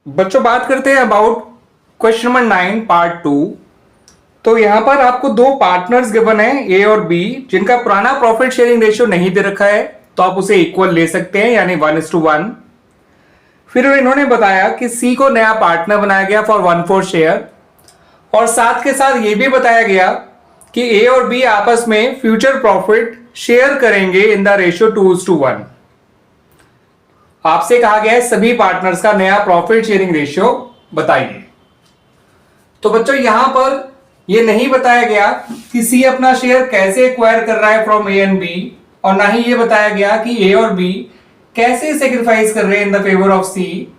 बच्चों बात करते हैं अबाउट क्वेश्चन नंबर 9 पार्ट 2। तो यहां पर आपको दो पार्टनर्स गिवन है ए और बी, जिनका पुराना प्रॉफिट शेयरिंग रेशियो नहीं दे रखा है, तो आप उसे इक्वल ले सकते हैं, यानी 1:1। फिर इन्होंने बताया कि सी को नया पार्टनर बनाया गया फॉर 1/4 शेयर, और साथ के साथ यह भी बताया गया कि ए और बी आपस में फ्यूचर प्रॉफिट शेयर करेंगे इन द रेशियो 2:1। आपसे कहा गया है सभी पार्टनर्स का नया प्रॉफिट शेयरिंग रेशियो बताइए। तो बच्चों यहां पर यह नहीं बताया गया कि सी अपना शेयर कैसे एक्वायर कर रहा है फ्रॉम ए एंड बी, और ना ही यह बताया गया कि ए और बी कैसे सेक्रीफाइस कर रहे हैं इन द फेवर ऑफ सी।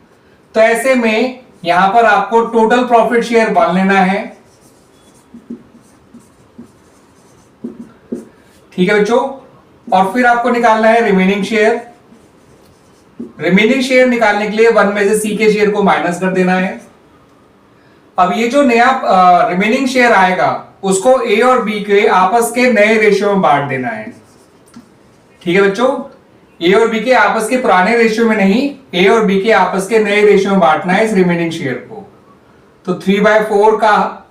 तो ऐसे में यहां पर आपको टोटल प्रॉफिट शेयर मान लेना है। ठीक है बच्चों, और फिर आपको निकालना है रिमेनिंग शेयर। रिमेनिंग शेयर निकालने के लिए 1 में से सी के शेयर को माइनस कर देना है। अब ये जो नया रिमेनिंग शेयर आएगा उसको ए और बी के आपस के नए रेशियो में बांट देना है। ठीक है बच्चों, ए और बी के आपस के पुराने रेशियो में नहीं, ए और बी के आपस के नए रेशियो में बांटना है इस रिमेनिंग शेयर को। तो 3/4 का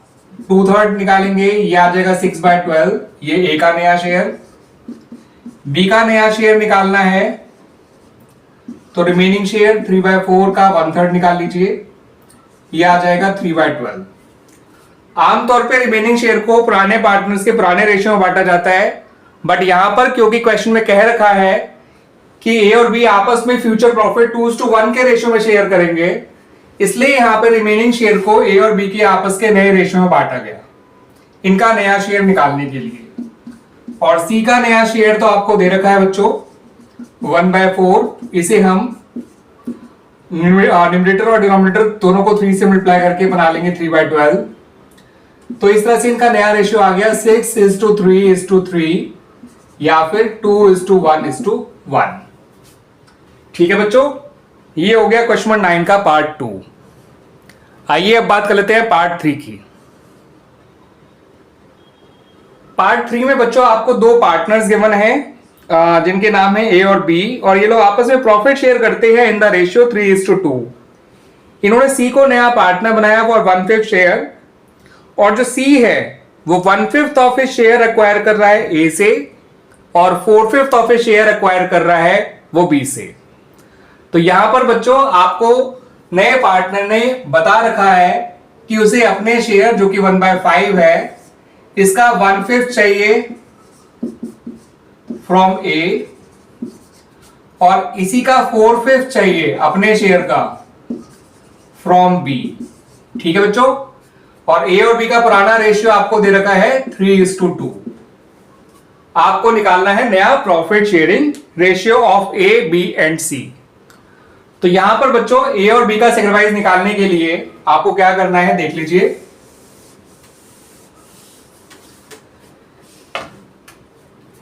2/3 निकालेंगे, ये आ जाएगा 6/12, ये ए का नया शेयर। बी का नया शेयर निकालना है, तो रिमेनिंग शेयर 3/4 का 1/3 निकाल लीजिए, ये आ जाएगा 3/12। आमतौर पे रिमेनिंग शेयर को पुराने पार्टनर्स के पुराने रेशियो में बांटा जाता है, बट यहां पर क्योंकि क्वेश्चन में कह रखा है कि ए और बी आपस में फ्यूचर प्रॉफिट 2:1 के रेशियो में शेयर करेंगे, इसलिए यहां पर रिमेनिंग शेयर को ए और बी के आपस के नए रेशियो में बांटा गया इनका नया शेयर निकालने के लिए। और सी का नया शेयर तो आपको दे रखा है बच्चों 1/4, इसे हम न्यूमरेटर और डिनोमिनेटर दोनों को 3 से मल्टीप्लाई करके बना लेंगे 3/12। तो इस तरह से इनका नया रेशियो आ गया 6:3:3 या फिर 2:1:1। ठीक है बच्चों, ये हो गया क्वेश्चन नंबर 9 का पार्ट 2। आइए अब बात कर लेते हैं पार्ट 3 की। पार्ट 3 में बच्चों आपको दो पार्टनर्स गिवन है जिनके नाम है ए और बी, और ये लोग आपस में प्रॉफिट शेयर करते हैं इन द रेशियो 3:2। इन्होंने सी को नया पार्टनर बनाया फॉर 1/5 शेयर, और जो सी है वो 1/5 ऑफ ए शेयर एक्वायर कर रहा है ए से, और 4/5 ऑफ ए शेयर एक्वायर कर रहा है वो बी से। तो यहां पर बच्चों आपको नए पार्टनर ने बता रखा है कि उसे अपने शेयर जो कि 1/5 है इसका 1/5 चाहिए फ्रॉम ए, और इसी का 4/5 चाहिए अपने शेयर का फ्रॉम बी। ठीक है बच्चों, और ए और बी का पुराना रेशियो आपको दे रखा है 3:2। आपको निकालना है नया profit sharing ratio of A, B and C. तो यहां पर बच्चों ए और बी का सैक्रिफाइस निकालने के लिए आपको क्या करना है देख लीजिए।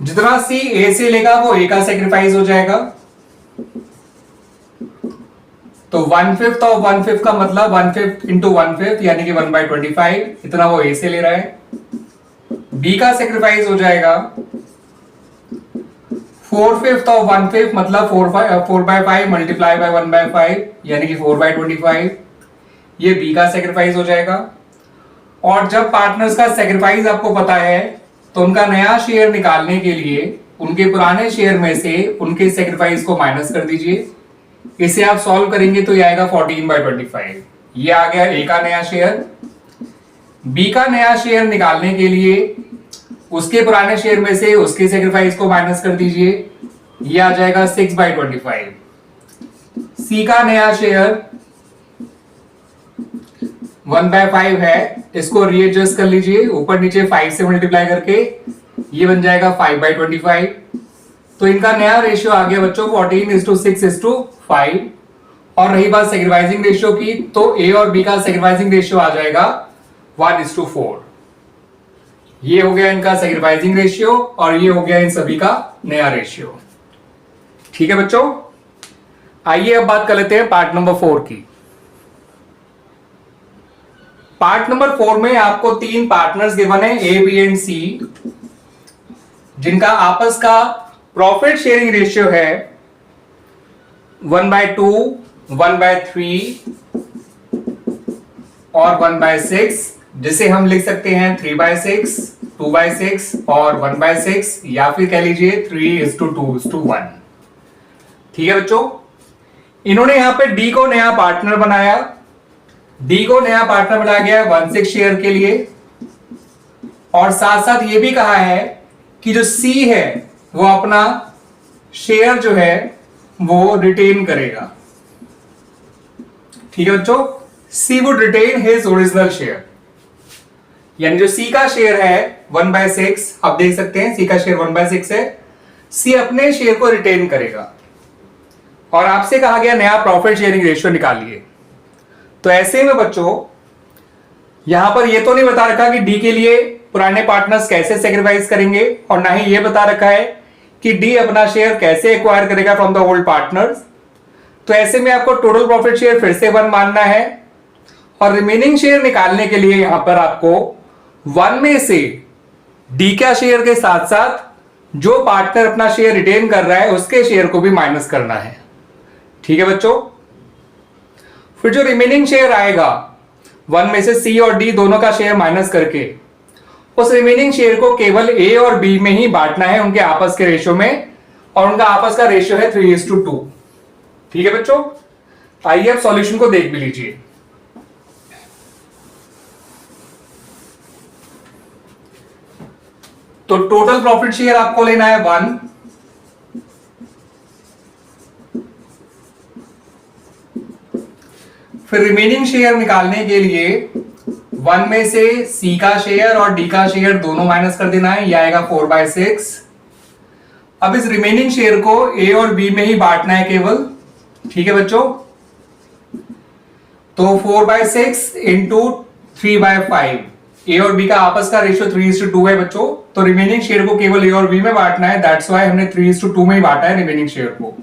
जितना सी ए से लेगा वो ए का सैक्रिफाइस हो जाएगा। तो 1/5 ऑफ 1/5 का मतलब 1/5 इंटू 1/5 यानी कि 1/25, इतना वो ए से ले रहा है। बी का सैक्रिफाइस हो जाएगा 4/5 ऑफ 1/5 मतलब 4/5 मल्टीप्लाई बाय 1/5 यानी कि 4/25, ये बी का सैक्रिफाइस हो जाएगा। और जब पार्टनर्स का सैक्रिफाइस आपको पता है तो उनका नया शेयर निकालने के लिए उनके पुराने शेयर में से उनके सैक्रिफाइस को माइनस कर दीजिए। इसे आप सॉल्व करेंगे तो ये आएगा 14/25। ये आ गया ए का नया शेयर। बी का नया शेयर निकालने के लिए उसके पुराने शेयर में से उसके सैक्रिफाइस को माइनस कर दीजिए, ये आ जाएगा 6/25। सी का नया शेयर 1/5 है, इसको रीएडजस्ट कर लीजिए, ऊपर नीचे 5 से मल्टीप्लाई करके ये बन जाएगा 5/25। तो इनका नया रेशियो आ गया बच्चों 14:6:5। और रही बात सैक्रिफाइसिंग रेशियो की, तो ए और बी का सैक्रिफाइसिंग रेशियो आ जाएगा 1:4। ये हो गया इनका सैक्रिफाइसिंग रेशियो, और ये हो गया इन सभी का नया रेशियो। ठीक है बच्चों, आइए अब बात कर लेते हैं पार्ट नंबर 4 की। पार्ट नंबर 4 में आपको 3 पार्टनर्स गिवन है ए, बी एंड सी, जिनका आपस का प्रॉफिट शेयरिंग रेशियो है 1/2, 1/3 और 1/6, जिसे हम लिख सकते हैं 3/6, 2/6 और 1/6, या फिर कह लीजिए 3:2:1। ठीक है बच्चों, इन्होंने यहां पे डी को नया पार्टनर बनाया। डी को नया पार्टनर बनाया गया 1/6 शेयर के लिए, और साथ साथ ये भी कहा है कि जो सी है वो अपना शेयर जो है वो रिटेन करेगा। ठीक है बच्चों, C would retain his original share, यानी जो सी का शेयर है 1/6, आप देख सकते हैं सी का शेयर 1/6 है, सी अपने शेयर को रिटेन करेगा। और आपसे कहा गया नया प्रॉफिट शेयरिंग रेशियो निकालिए। तो ऐसे में बच्चों यहां पर ये तो नहीं बता रखा कि डी के लिए पुराने पार्टनर्स कैसे सेक्रीफाइस करेंगे, और ना ही ये बता रखा है कि डी अपना शेयर कैसे एक्वायर करेगा फ्रॉम द ओल्ड पार्टनर्स। तो ऐसे में आपको टोटल प्रॉफिट शेयर फिर से 1 मानना है, और रिमेनिंग शेयर निकालने के लिए यहां पर आपको 1 में से डी का शेयर के साथ साथ जो पार्टनर अपना शेयर रिटेन कर रहा है उसके शेयर को भी माइनस करना है। ठीक है बच्चों, फिर जो रिमेनिंग शेयर आएगा 1 में से सी और डी दोनों का शेयर माइनस करके उस रिमेनिंग शेयर को केवल ए और बी में ही बांटना है उनके आपस के रेशियो में, और उनका आपस का रेशियो है 3:2। ठीक है बच्चों, आइए अब सॉल्यूशन को देख भी लीजिए। तो टोटल प्रॉफिट शेयर आपको लेना है 1, फिर रिमेनिंग शेयर निकालने के लिए 1 में से सी का शेयर और डी का शेयर दोनों माइनस कर देना है, यह आएगा 4/6। अब इस रिमेनिंग शेयर को ए और बी में ही बांटना है केवल। ठीक है बच्चों, तो 4/6 इंटू 3/5, ए और बी का आपस का रेशियो 3:2 है बच्चों, तो रिमेनिंग शेयर को केवल ए और बी में बांटना है, दैट्स वाई हमने 3:2 में ही बांटा है रिमेनिंग शेयर को।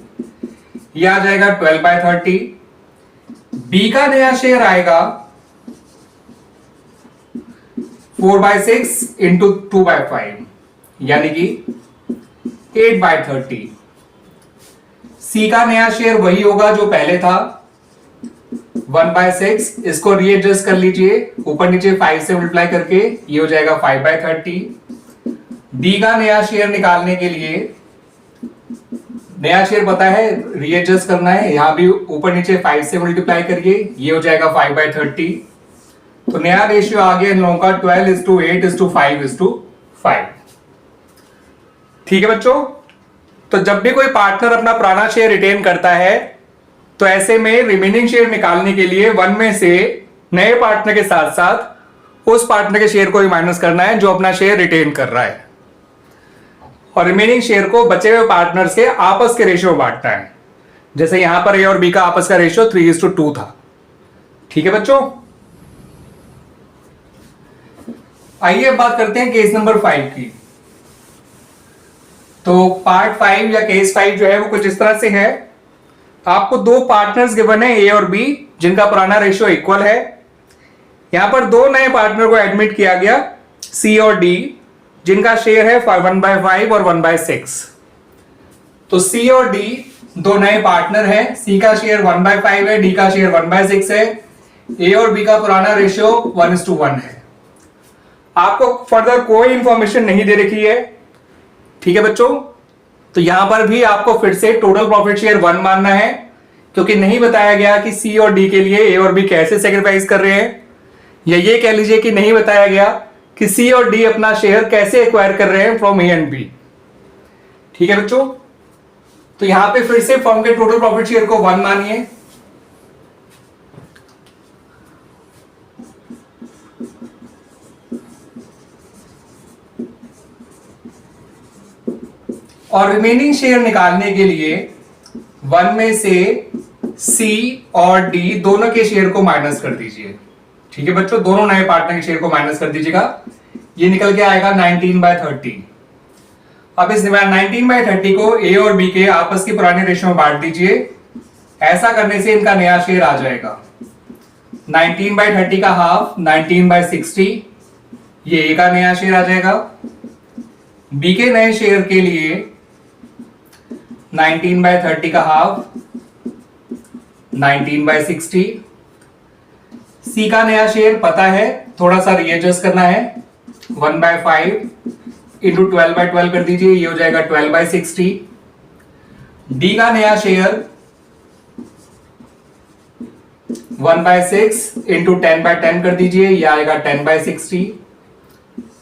यह आ जाएगा 12/30। बी का नया शेयर आएगा 4/6 इंटू 2/5, यानी कि 8/30। सी का नया शेयर वही होगा जो पहले था 1/6, इसको रीएडजस्ट कर लीजिए ऊपर नीचे 5 से मल्टीप्लाई करके, ये हो जाएगा 5/30। डी का नया शेयर निकालने के लिए नया शेयर पता है रीएडजस्ट करना है, यहां भी ऊपर नीचे 5 से मल्टीप्लाई करिए, ये हो जाएगा 5/30। तो नया रेशियो आ गया इन लोगों का 12:8:5:5। ठीक है बच्चों, तो जब भी कोई पार्टनर अपना पुराना शेयर रिटेन करता है तो ऐसे में रिमेनिंग शेयर निकालने के लिए 1 में से नए पार्टनर के साथ साथ उस पार्टनर के शेयर को भी माइनस करना है जो अपना शेयर रिटेन कर रहा है, और रिमेनिंग शेयर को बचे हुए पार्टनर्स के आपस के रेशियो में बांटना है। जैसे यहां पर ए और बी का आपस का रेशियो 3:2 था। ठीक है बच्चों, आइए अब बात करते हैं केस नंबर 5 की। तो पार्ट 5 या केस 5 जो है वो कुछ इस तरह से है। आपको दो पार्टनर्स गिवन है ए और बी, जिनका पुराना रेशियो इक्वल है। यहां पर दो नए पार्टनर को एडमिट किया गया सी और डी, जिनका शेयर है 1/5 और 1/6। तो सी और डी दो नए पार्टनर हैं, सी का शेयर 1/5 है, डी का शेयर 1/6 है। ए और बी का पुराना रेशियो 1:1 है। आपको फर्दर कोई इंफॉर्मेशन नहीं दे रखी है। ठीक है बच्चों, तो यहां पर भी आपको फिर से टोटल प्रॉफिट शेयर 1 मानना है, क्योंकि नहीं बताया गया कि सी और डी के लिए ए और बी कैसे सेक्रीफाइस कर रहे हैं, या ये कह लीजिए कि नहीं बताया गया कि सी और डी अपना शेयर कैसे एक्वायर कर रहे हैं फ्रॉम ए एंड बी। ठीक है बच्चों, तो यहां पे फिर से फर्म के टोटल प्रॉफिट शेयर को 1 मानिए। और रिमेनिंग शेयर निकालने के लिए 1 में से सी और डी दोनों के शेयर को माइनस कर दीजिए। ठीक है बच्चों, दोनों नए पार्टनर के शेयर को माइनस कर दीजिएगा, ये निकल के आएगा 19/30। अब इस 19/30 को ए और बी के आपस की पुराने रेशियो में बांट दीजिए। ऐसा करने से इनका नया शेयर आ जाएगा 19/30 का हाफ 19/60, ये ए का नया शेयर आ जाएगा। बी के नए शेयर के लिए 19/30 का हाफ 19/60, सी का नया शेयर पता है, थोड़ा सा रीएडजस्ट करना है, 1/5 इंटू 12/12 कर दीजिए, ये हो जाएगा 12/60। डी का नया शेयर 1/6 इंटू 10/10 कर दीजिए, ये आएगा 10/60।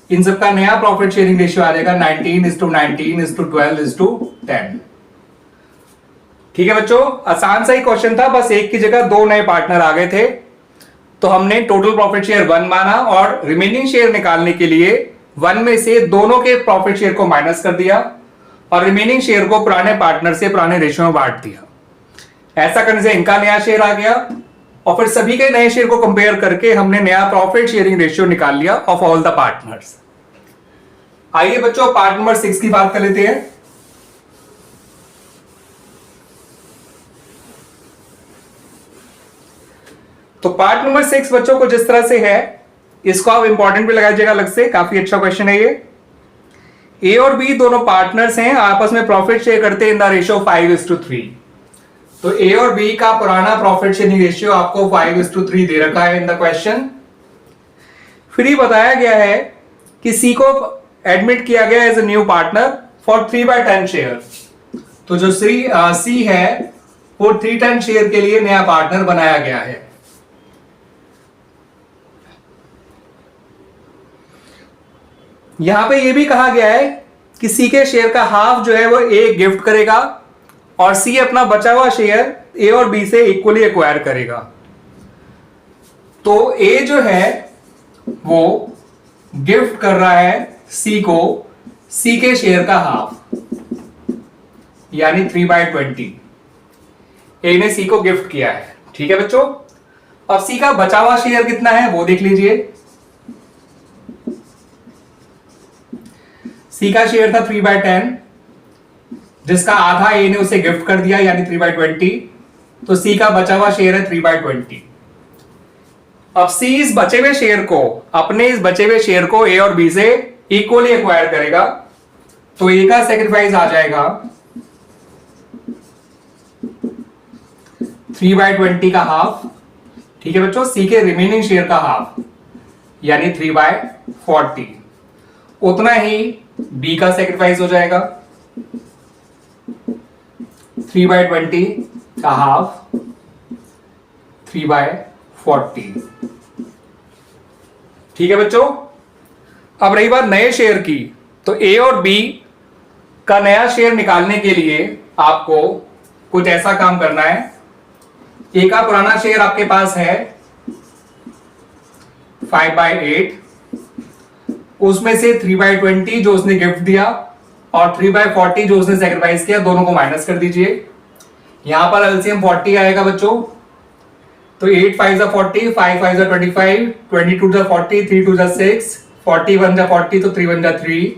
इन सबका नया प्रॉफिट शेयरिंग रेशियो आ जाएगा 19:19:12:10। ठीक है बच्चों, आसान सा ही क्वेश्चन था, बस एक की जगह दो नए पार्टनर आ गए थे, तो हमने टोटल प्रॉफिट शेयर 1 माना और रिमेनिंग शेयर निकालने के लिए 1 में से दोनों के प्रॉफिट शेयर को माइनस कर दिया और रिमेनिंग शेयर को पुराने पार्टनर से पुराने रेशियो में बांट दिया। ऐसा करने से इनका नया शेयर आ गया और फिर सभी के नए शेयर को कंपेयर करके हमने नया प्रॉफिट शेयरिंग रेशियो निकाल लिया ऑफ ऑल द पार्टनर्स। आइए बच्चों पार्ट नंबर 6 की बात कर लेते हैं। तो पार्ट नंबर 6 बच्चों को जिस तरह से है, इसको आप इंपॉर्टेंट भी लगाइएगा अलग से, काफी अच्छा क्वेश्चन है ये। ए और बी दोनों पार्टनर्स हैं, आपस में प्रॉफिट शेयर करते हैं इन द रेशियो 5:3। तो ए और बी का पुराना प्रॉफिट शेयरिंग रेशियो आपको 5:3 दे रखा है इन द क्वेश्चन। फिर ये बताया गया है कि सी को एडमिट किया गया as a new partner for 3/10 share. तो जो सी है वो 3/10 शेयर के लिए नया पार्टनर बनाया गया है। यहां पे ये भी कहा गया है कि सी के शेयर का हाफ जो है वो ए गिफ्ट करेगा और सी अपना बचा हुआ शेयर ए और बी से इक्वली एक्वायर करेगा। तो ए जो है वो गिफ्ट कर रहा है सी को सी के शेयर का हाफ, यानी 3/20 ए ने सी को गिफ्ट किया है। ठीक है बच्चों, अब सी का बचा हुआ शेयर कितना है वो देख लीजिए। सी का शेयर था 3/10, जिसका आधा ए ने उसे गिफ्ट कर दिया यानी 3/20। तो सी का बचा हुआ शेयर है 3/20। अब सी इस बचे हुए शेयर को, अपने इस बचे हुए शेयर को ए और बी से इक्वली एक्वायर करेगा। तो ए का सेक्रीफाइस आ जाएगा 3/20 का हाफ। ठीक है बच्चों, सी के रिमेनिंग शेयर का हाफ यानी 3/40। उतना ही बी का सेक्रीफाइस हो जाएगा 3/20 का हाफ 3/40। ठीक है बच्चों, अब रही बात नए शेयर की, तो ए और बी का नया शेयर निकालने के लिए आपको कुछ ऐसा काम करना है। ए का पुराना शेयर आपके पास है 5/8, उसमें से 3/20 जो उसने गिफ्ट दिया और 3/40 जो उसने सैक्रिफाइस किया, दोनों को माइनस कर दीजिए। यहां पर एलसीएम 40 आएगा बच्चों। तो 8 5 40, 5 5 25, 22 40, 3 2 6, 41 40, तो 3 1 3।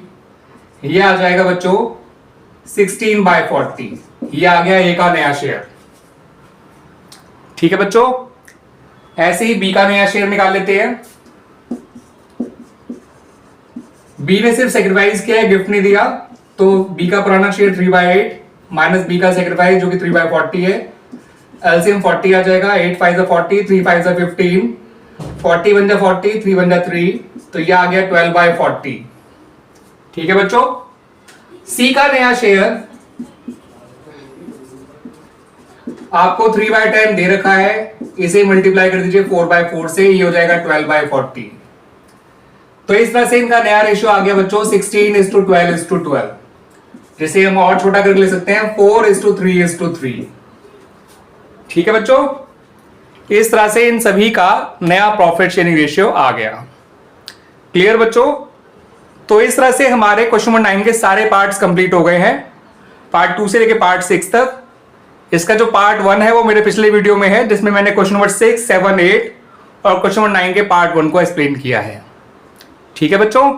ये आ जाएगा बच्चों 16/40। ये आ गया ए का नया शेयर। ठीक है बच्चों, ऐसे ही बी का नया शेयर निकाल लेते हैं। बी ने सिर्फ सेक्रीफाइस किया है, गिफ्ट नहीं दिया, तो बी का पुराना शेयर 3/8 माइनस बी का सेक्रीफाइस जो कि 3/40 है। एलसीएम 40 आ जाएगा। 8 5 40, 3 5 15, 40 1 40, 3 1 3, तो ये आ गया 12/40। ठीक है बच्चों, सी का नया शेयर आपको 3/10 दे रखा है, इसे मल्टीप्लाई कर दीजिए 4/4 से, ये हो जाएगा 12/40। तो इस तरह से इनका नया रेशियो आ गया बच्चों 16:12:12, जिसे हम और छोटा करके ले सकते हैं 4:3:3। ठीक है बच्चों, इस तरह से इन सभी का नया प्रॉफिट शेयरिंग रेशियो आ गया। क्लियर बच्चों? तो इस तरह से हमारे क्वेश्चन नंबर 9 के सारे पार्ट्स कंप्लीट हो गए हैं, पार्ट 2 से लेके पार्ट 6 तक। इसका जो पार्ट 1 है वो मेरे पिछले वीडियो में है, जिसमें मैंने क्वेश्चन नंबर 6, 7, 8 और क्वेश्चन नंबर 9 के पार्ट 1 को एक्सप्लेन किया है। ठीक है बच्चों।